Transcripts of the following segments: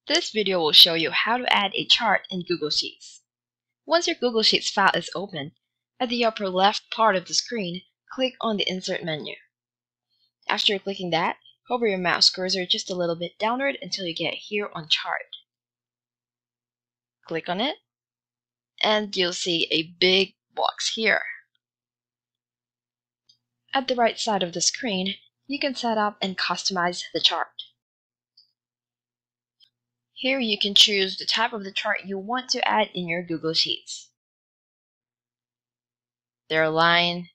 This video will show you how to add a chart in Google Sheets. Once your Google Sheets file is open, at the upper left part of the screen, click on the Insert menu. After clicking that, hover your mouse cursor just a little bit downward until you get here on Chart. Click on it, and you'll see a big box here. At the right side of the screen, you can set up and customize the chart. Here you can choose the type of the chart you want to add in your Google Sheets. There are line,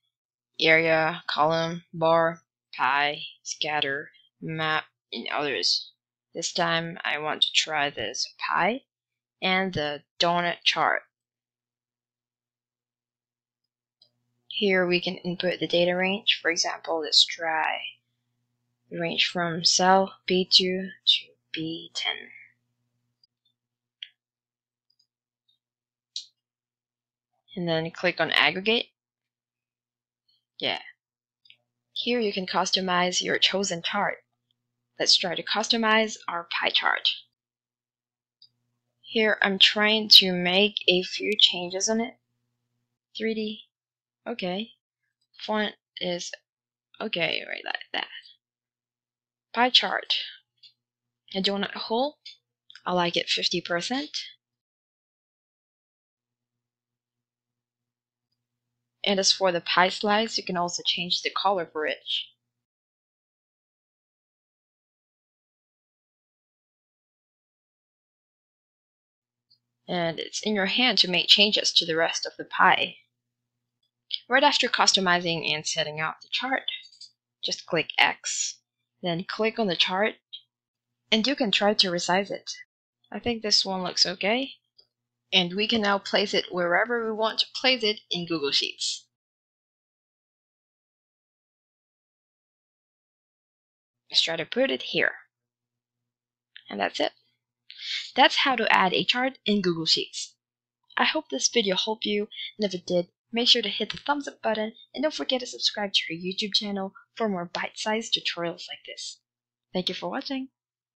area, column, bar, pie, scatter, map, and others. This time I want to try this pie and the donut chart. Here we can input the data range. For example, let's try the range from cell B2 to B10. And then click on aggregate. Here you can customize your chosen chart. Let's try to customize our pie chart. Here I'm trying to make a few changes on it. 3D, okay. Font is okay, right like that. Pie chart. A donut hole, I like it 50%. And as for the pie slice, you can also change the color for it. And it's in your hand to make changes to the rest of the pie. Right after customizing and setting up the chart, just click X, then click on the chart, and you can try to resize it. I think this one looks okay. And we can now place it wherever we want to place it in Google Sheets. Let's try to put it here. And that's it. That's how to add a chart in Google Sheets. I hope this video helped you, and if it did, make sure to hit the thumbs up button and don't forget to subscribe to our YouTube channel for more bite-sized tutorials like this. Thank you for watching.